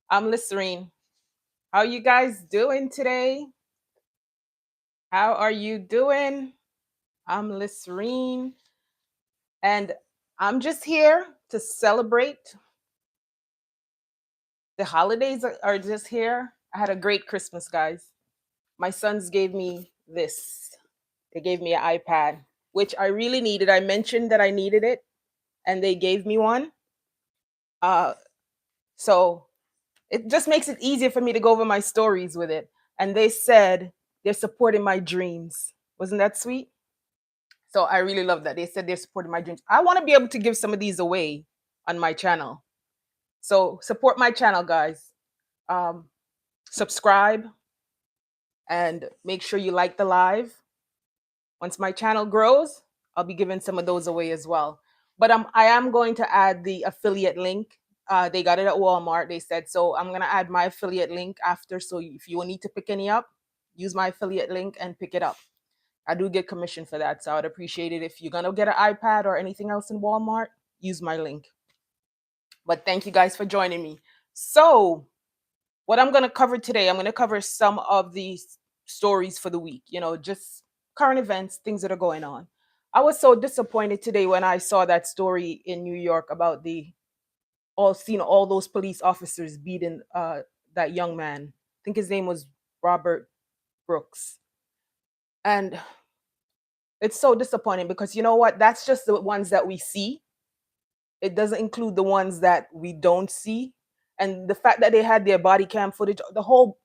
I'm Listerine. How you guys doing today? How are you doing? I'm Listerine, and I'm just here to celebrate. The holidays are just here. I had a great Christmas, guys. My sons gave me this. They gave me an iPad, which I really needed. I mentioned that I needed it, and they gave me one. Uh, so it just makes it easier for me to go over my stories with it. And they said they're supporting my dreams. Wasn't that sweet? So I really love that. They said they're supporting my dreams. I want to be able to give some of these away on my channel. So support my channel, guys. Um, Subscribe and make sure you like the live. Once my channel grows, I'll be giving some of those away as well. But I am going to add the affiliate link. They got it at Walmart. They said so. I'm gonna add my affiliate link after. So if you need to pick any up, use my affiliate link and pick it up. I do get commission for that, so I'd appreciate it if you're gonna get an iPad or anything else in Walmart. Use my link. But thank you guys for joining me. So what I'm gonna cover today, I'm gonna cover some of the stories for the week. Just current events, things that are going on. I was so disappointed today when I saw that story in New York about the all seeing all those police officers beating that young man. I think his name was Robert Brooks. And it's so disappointing because you know what? That's just the ones that we see. It doesn't include the ones that we don't see. And the fact that they had their body cam footage, the whole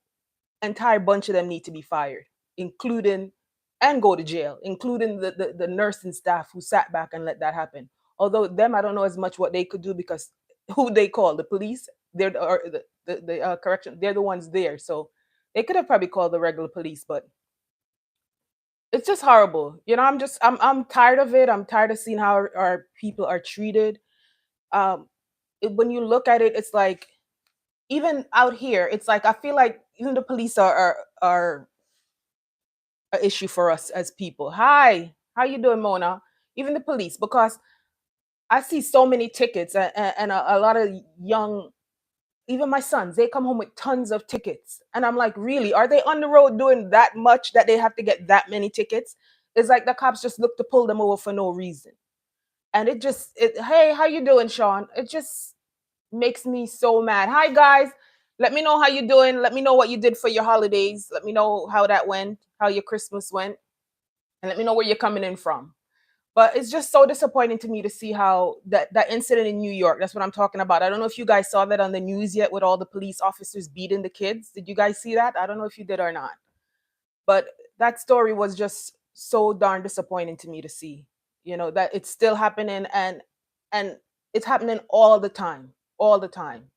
entire bunch of them need to be fired, including and go to jail, including the nursing staff who sat back and let that happen. Although them, I don't know as much what they could do because who they call the police, or the correction, they're the ones there. So they could have probably called the regular police, but it's just horrible. I'm tired of it. I'm tired of seeing how our people are treated. When you look at it, it's like even out here, it's like I feel like even the police are an issue for us as people. Hi, how you doing, Mona? Even the police, because I see so many tickets and a lot of young, even my sons, they come home with tons of tickets, and I'm like, really? Are they on the road doing that much that they have to get that many tickets? It's like the cops just look to pull them over for no reason, and hey, how you doing, Sean? It just makes me so mad. Hi guys, let me know how you doing. Let me know what you did for your holidays. Let me know how that went, how your Christmas went, and let me know where you're coming in from. But it's just so disappointing to me to see how that incident in New York, that's what I'm talking about. I don't know if you guys saw that on the news yet with all the police officers beating the kids. Did you guys see that? I don't know if you did or not. But that story was just so darn disappointing to me to see. That it's still happening, and it's happening all the time. All the time.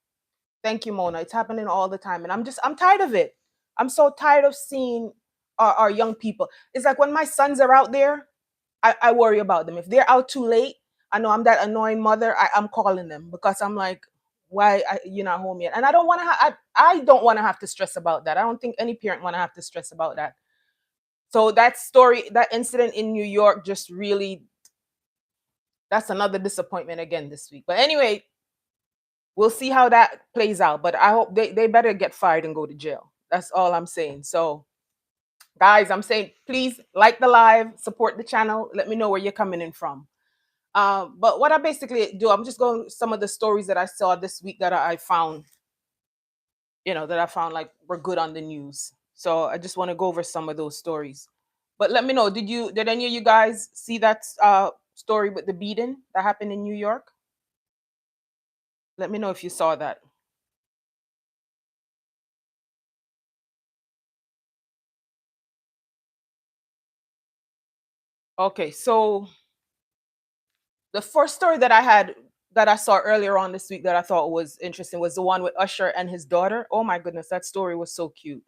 Thank you, Mona. It's happening all the time. And I'm tired of it. I'm so tired of seeing our young people. It's like when my sons are out there, I worry about them. If they're out too late, I know I'm that annoying mother. I'm calling them because I'm like, why you're not home yet? And I don't want to. I don't want to have to stress about that. I don't think any parent want to have to stress about that. So that story, that incident in New York, just really, that's another disappointment again this week. But anyway, we'll see how that plays out. But I hope they better get fired and go to jail. That's all I'm saying. So guys, I'm saying please like the live, support the channel, let me know where you're coming in from. But what I basically do, I'm just going some of the stories that I saw this week that I found, that I found like were good on the news. So I just want to go over some of those stories. But let me know, did any of you guys see that story with the beating that happened in New York? Let me know if you saw that. Okay, so the first story that I saw earlier on this week that I thought was interesting was the one with Usher and his daughter. Oh my goodness, that story was so cute.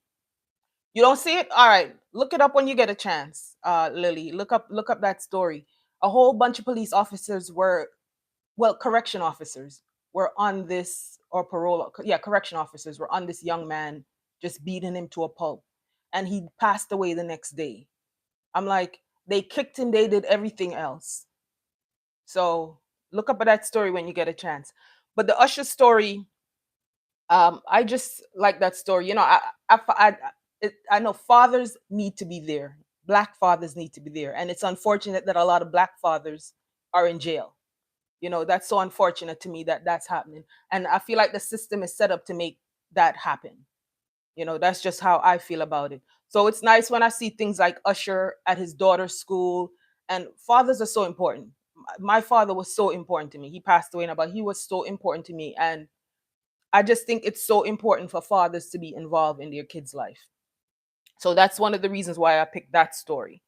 You don't see it? All right, look it up when you get a chance, Lily. Look up that story. A whole bunch of police officers were, well, correction officers were on this, or parole, yeah, correction officers were on this young man, just beating him to a pulp, and he passed away the next day. I'm like, they kicked him, they did everything else. So look up at that story when you get a chance. But the Usher story, I just like that story. You know, I know fathers need to be there. Black fathers need to be there, and it's unfortunate that a lot of black fathers are in jail. You know, that's so unfortunate to me that that's happening, and I feel like the system is set up to make that happen. You know, that's just how I feel about it. So it's nice when I see things like Usher at his daughter's school, and fathers are so important. My father was so important to me. He passed away now, but he was so important to me, and I just think it's so important for fathers to be involved in their kids' life. So that's one of the reasons why I picked that story.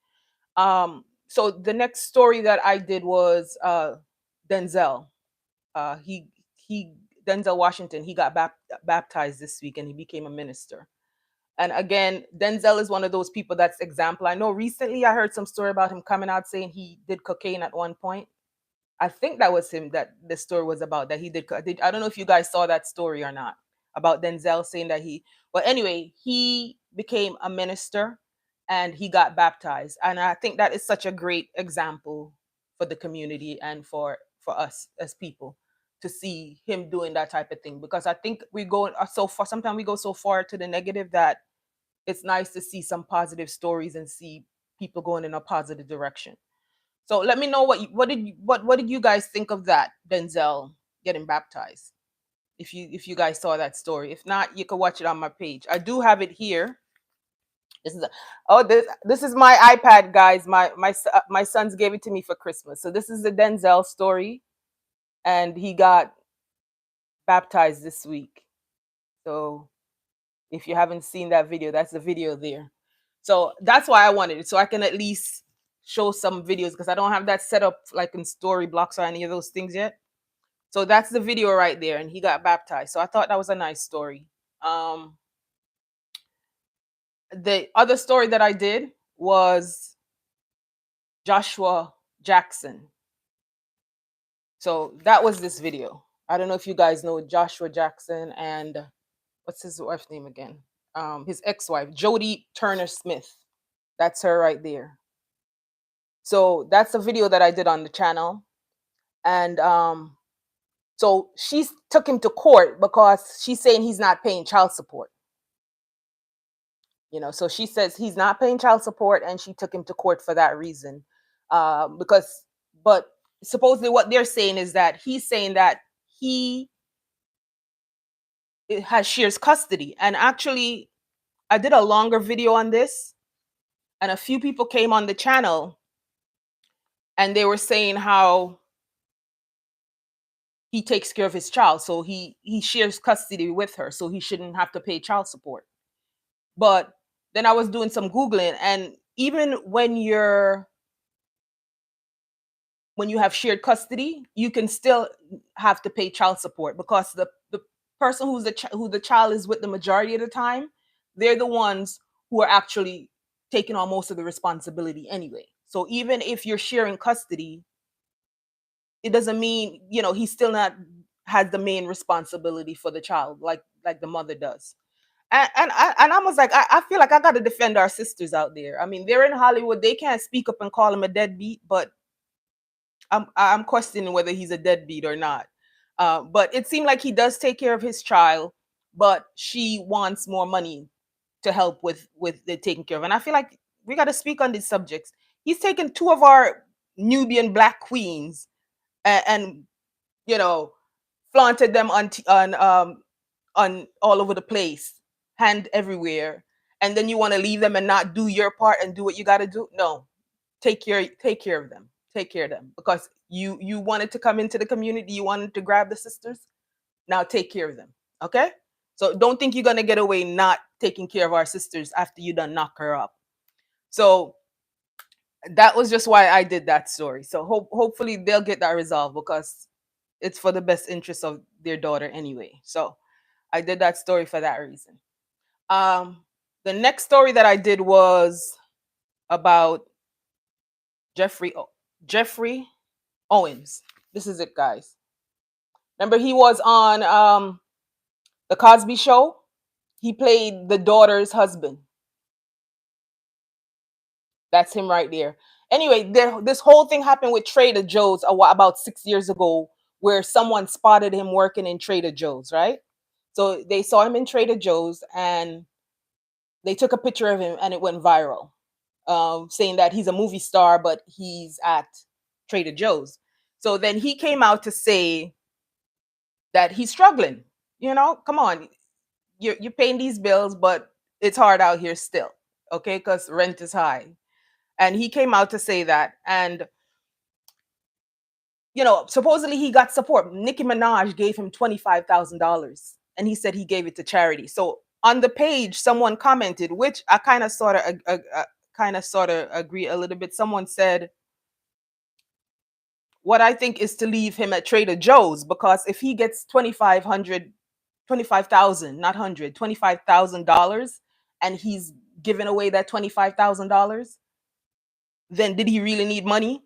So the next story that I did was Denzel. He Denzel Washington. He got baptized this week, and he became a minister. And again, Denzel is one of those people that's example. I know recently I heard some story about him coming out saying he did cocaine at one point. I think that was him that the story was about, that he did. I don't know if you guys saw that story or not, about Denzel saying that he. But anyway, he became a minister and he got baptized, and I think that is such a great example for the community and for us as people to see him doing that type of thing, because I think we go so far. Sometimes we go so far to the negative that it's nice to see some positive stories and see people going in a positive direction. So let me know what did you guys think of that, Denzel getting baptized? If you guys saw that story. If not, you can watch it on my page. I do have it here. This is this is my iPad, guys. My sons gave it to me for Christmas. So this is the Denzel story, and he got baptized this week. So if you haven't seen that video, that's the video there. So that's why I wanted it, so I can at least show some videos, because I don't have that set up like in story blocks or any of those things yet. So that's the video right there, and he got baptized. So I thought that was a nice story. Um, the other story that I did was Joshua Jackson. So that was this video. I don't know if you guys know Joshua Jackson and what's his wife's name again? His ex-wife, Jody Turner Smith. That's her right there. So that's a video that I did on the channel. And so she took him to court because she's saying he's not paying child support. You know, so she says he's not paying child support, and she took him to court for that reason. Because, but supposedly what they're saying is that he's saying that he has shares custody. And actually, I did a longer video on this, and a few people came on the channel, and they were saying how he takes care of his child, so he shares custody with her, so he shouldn't have to pay child support. But then I was doing some googling, and even when you have shared custody, you can still have to pay child support, because the person who the child is with the majority of the time, they're the ones who are actually taking on most of the responsibility anyway. So even if you're sharing custody, it doesn't mean, you know, he still not has the main responsibility for the child like the mother does. And I was like, I feel like I got to defend our sisters out there. I mean, they're in Hollywood, they can't speak up and call him a deadbeat, but I'm questioning whether he's a deadbeat or not. But it seemed like he does take care of his child, but she wants more money to help with the taking care of. And I feel like we got to speak on these subjects. He's taken two of our Nubian black queens and you know, flaunted them on all over the place, hand everywhere, and then you want to leave them and not do your part and do what you got to do. No, take care of them, take care of them, because you wanted to come into the community, you wanted to grab the sisters. Now take care of them, okay? So don't think you're gonna get away not taking care of our sisters after you done knock her up. So that was just why I did that story. So hopefully they'll get that resolved, because it's for the best interest of their daughter anyway. So I did that story for that reason. The next story that I did was about Jeffrey Owens. This is it, guys. Remember, he was on the Cosby Show. He played the daughter's husband. That's him right there. Anyway, this whole thing happened with Trader Joe's about 6 years ago, where someone spotted him working in Trader Joe's, right? So they saw him in Trader Joe's and they took a picture of him and it went viral, saying that he's a movie star, but he's at Trader Joe's. So then he came out to say that he's struggling. Come on, you're paying these bills, but it's hard out here still, okay? Because rent is high. And he came out to say that. And supposedly he got support. Nicki Minaj gave him $25,000 and he said he gave it to charity. So on the page, someone commented, which I kind of sort of agree a little bit. Someone said, what I think is to leave him at Trader Joe's, because if he gets 25,000, not 100, $25,000, and he's giving away that $25,000, then did he really need money?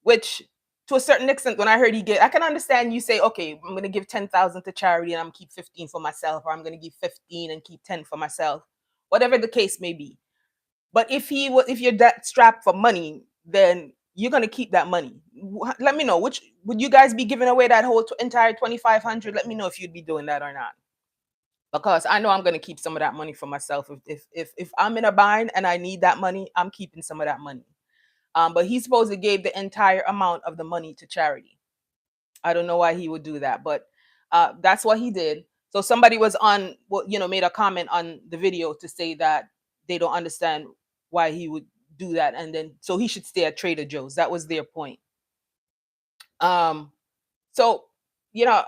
Which, to a certain extent, when I heard I can understand you say, okay, I'm going to give 10,000 to charity and I'm going to keep 15 for myself, or I'm going to give 15 and keep 10 for myself, whatever the case may be. But if you're that strapped for money, then you're going to keep that money. Let me know, which would you guys be giving away that whole entire 2,500? Let me know if you'd be doing that or not, because I know I'm going to keep some of that money for myself. If I'm in a bind and I need that money, I'm keeping some of that money. But he supposedly gave the entire amount of the money to charity. I don't know why he would do that, but that's what he did. So somebody was on, made a comment on the video to say that they don't understand why he would do that, and then so he should stay at Trader Joe's. That was their point. So you know,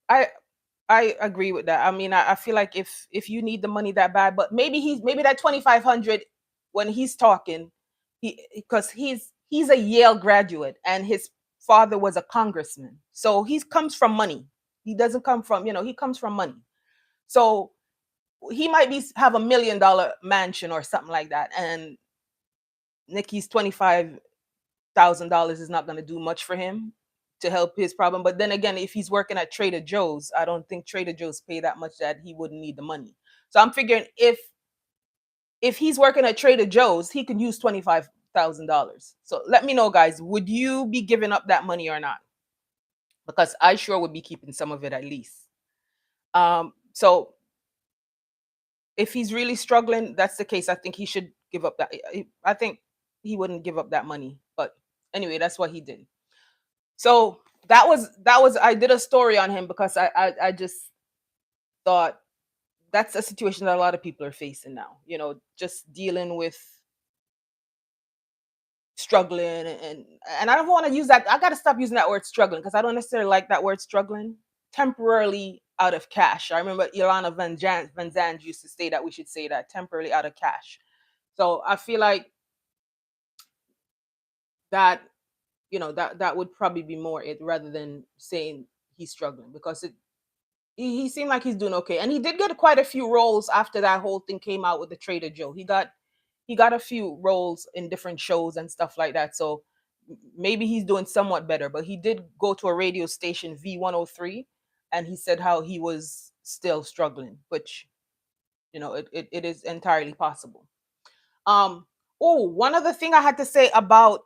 I I agree with that. I mean, I feel like if you need the money that bad, but maybe that 2,500 when he's talking, because he's a Yale graduate and his father was a congressman, so he comes from money. He doesn't come from, he comes from money. So he might have $1 million mansion or something like that, and Nikki's $25,000 is not going to do much for him to help his problem. But then again, if he's working at Trader Joe's, I don't think Trader Joe's pay that much that he wouldn't need the money. So I'm figuring if he's working at Trader Joe's, he could use $25,000. So let me know, guys, would you be giving up that money or not? Because I sure would be keeping some of it at least. So if he's really struggling, that's the case. I think he should give up that. I think he wouldn't give up that money. But anyway, that's what he did. So that was I did a story on him because I just thought that's a situation that a lot of people are facing now. Just dealing with struggling, and I don't want to use that. I got to stop using that word struggling, because I don't necessarily like that word struggling. Temporarily out of cash. I remember Ilana Van Zandt used to say that we should say that, temporarily out of cash. So I feel like that that would probably be more it, rather than saying he's struggling, because he seemed like he's doing okay, and he did get quite a few roles after that whole thing came out with the Trader Joe. He got a few roles in different shows and stuff like that. So maybe he's doing somewhat better. But he did go to a radio station, V103, and he said how he was still struggling, which it is entirely possible. One other thing I had to say about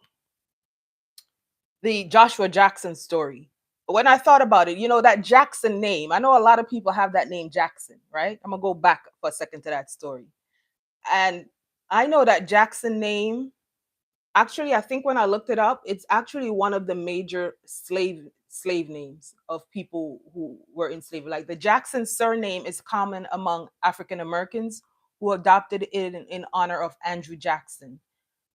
the Joshua Jackson story. When I thought about it, that Jackson name, I know a lot of people have that name Jackson, right? I'm gonna go back for a second to that story. And I know that Jackson name, actually, I think when I looked it up, it's actually one of the major slave names of people who were enslaved. Like the Jackson surname is common among African Americans who adopted it in honor of Andrew Jackson.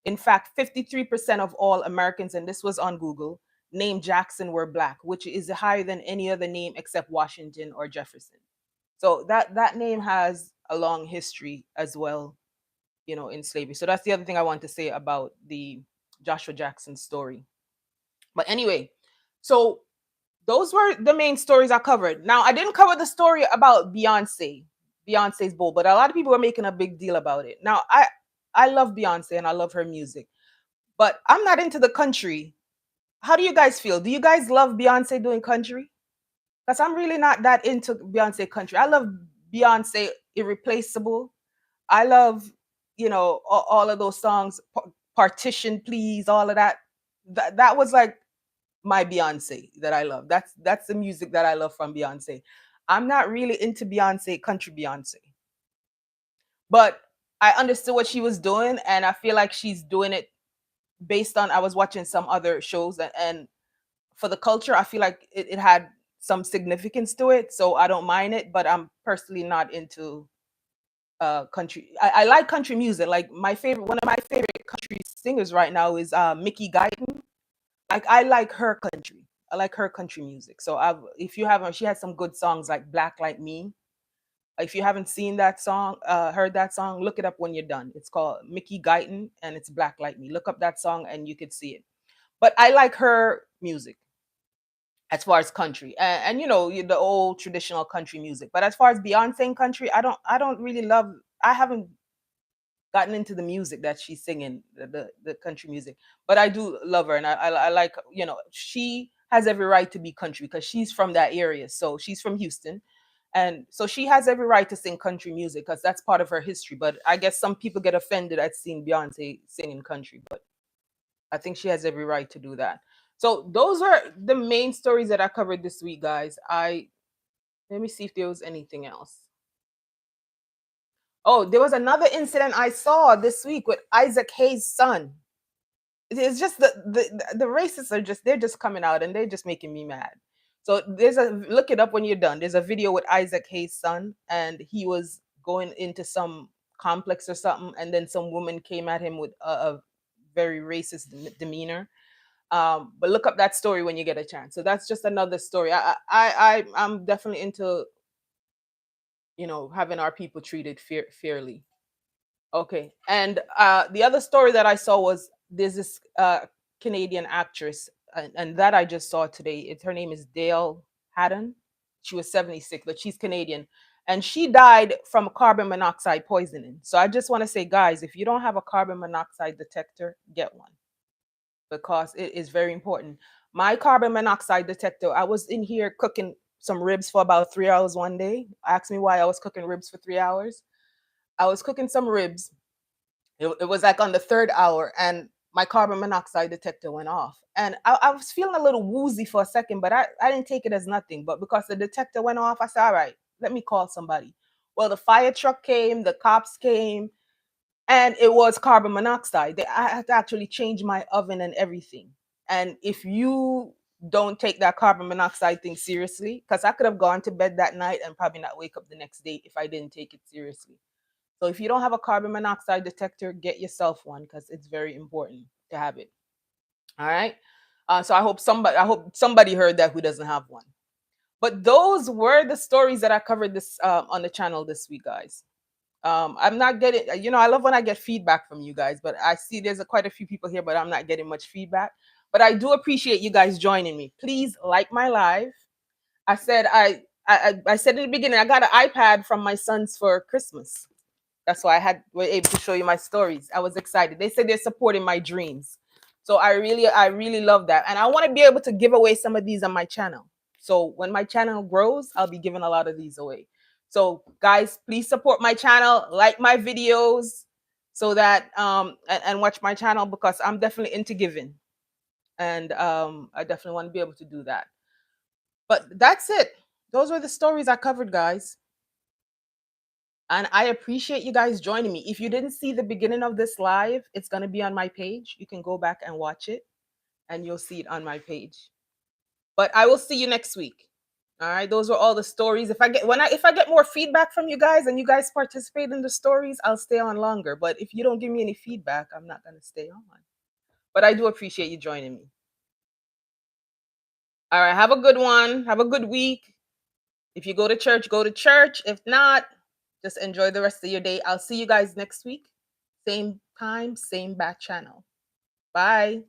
In fact, 53% of all Americans, and this was on Google, named Jackson were Black, which is higher than any other name except Washington or Jefferson. So that name has a long history as well, in slavery. So that's the other thing I want to say about the Joshua Jackson story. But anyway, so those were the main stories I covered. Now, I didn't cover the story about Beyonce's bowl, but a lot of people were making a big deal about it. Now, I love Beyonce and I love her music, but I'm not into the country. How do you guys feel? Do you guys love Beyonce doing country? Because I'm really not that into Beyonce country. I love Beyonce Irreplaceable. I love, all of those songs, Partition Please, all of that. That was like my Beyonce that I love. That's the music that I love from Beyonce. I'm not really into Beyonce, country Beyonce. But I understood what she was doing, and I feel like she's doing it based on, I was watching some other shows, and for the culture, I feel like it had some significance to it. So I don't mind it, but I'm personally not into country. I like country music. Like one of my favorite country singers right now is Mickey Guyton. Like I like her country. I like her country music. So if you haven't, she has some good songs like Black Like Me. If you haven't seen that song, heard that song, look it up when you're done. It's called Mickey Guyton and it's Black Like Me. Look up that song and you could see it. But I like her music as far as country, and the old traditional country music. But as far as Beyonce and country, I don't really love. I haven't gotten into the music that she's singing, the country music. But I do love her, and I like, she has every right to be country because she's from that area. So she's from Houston, and so she has every right to sing country music because that's part of her history. But I guess some people get offended at seeing Beyonce singing country, but I think she has every right to do that. So those are the main stories that I covered this week, guys. I Let me see if there was anything else. Oh, there was another incident I saw this week with Isaac Hayes' son. It's just the racists are just, they're just coming out and they're just making me mad. So look it up when you're done. There's a video with Isaac Hayes' son, and he was going into some complex or something, and then some woman came at him with a very racist demeanor. But look up that story when you get a chance. So that's just another story. I'm definitely into having our people treated fairly. Okay. And the other story that I saw was, there's this Canadian actress, and that I just saw today. Her name is Dale Haddon. She was 76, but she's Canadian. And she died from carbon monoxide poisoning. So I just want to say, guys, if you don't have a carbon monoxide detector, get one, because it is very important. My carbon monoxide detector, I was in here cooking some ribs for about 3 hours one day. Ask me why I was cooking ribs for 3 hours. I was cooking some ribs. It was like on the third hour, and my carbon monoxide detector went off. And I was feeling a little woozy for a second, but I didn't take it as nothing. But because the detector went off, I said, all right, let me call somebody. Well, the fire truck came, the cops came, and it was carbon monoxide. I had to actually change my oven and everything. And if you don't take that carbon monoxide thing seriously, because I could have gone to bed that night and probably not wake up the next day if I didn't take it seriously. So if you don't have a carbon monoxide detector, get yourself one, because it's very important to have it. All right. So I hope somebody heard that who doesn't have one. But those were the stories that I covered this on the channel this week, guys. I'm not getting, I love when I get feedback from you guys, but I see there's quite a few people here, but I'm not getting much feedback. But I do appreciate you guys joining me. Please like my live. I said I said in the beginning, I got an iPad from my sons for Christmas. That's why were able to show you my stories. I was excited. They said they're supporting my dreams. So I really love that. And I want to be able to give away some of these on my channel. So when my channel grows, I'll be giving a lot of these away. So guys, please support my channel, like my videos, so that and watch my channel, because I'm definitely into giving. And I definitely want to be able to do that. But that's it. Those were the stories I covered, guys. And I appreciate you guys joining me. If you didn't see the beginning of this live, it's going to be on my page. You can go back and watch it, and you'll see it on my page. But I will see you next week. All right, those were all the stories. If I get more feedback from you guys and you guys participate in the stories, I'll stay on longer. But if you don't give me any feedback, I'm not going to stay on. But I do appreciate you joining me. All right, have a good one. Have a good week. If you go to church, go to church. If not, just enjoy the rest of your day. I'll see you guys next week. Same time, same bat channel. Bye.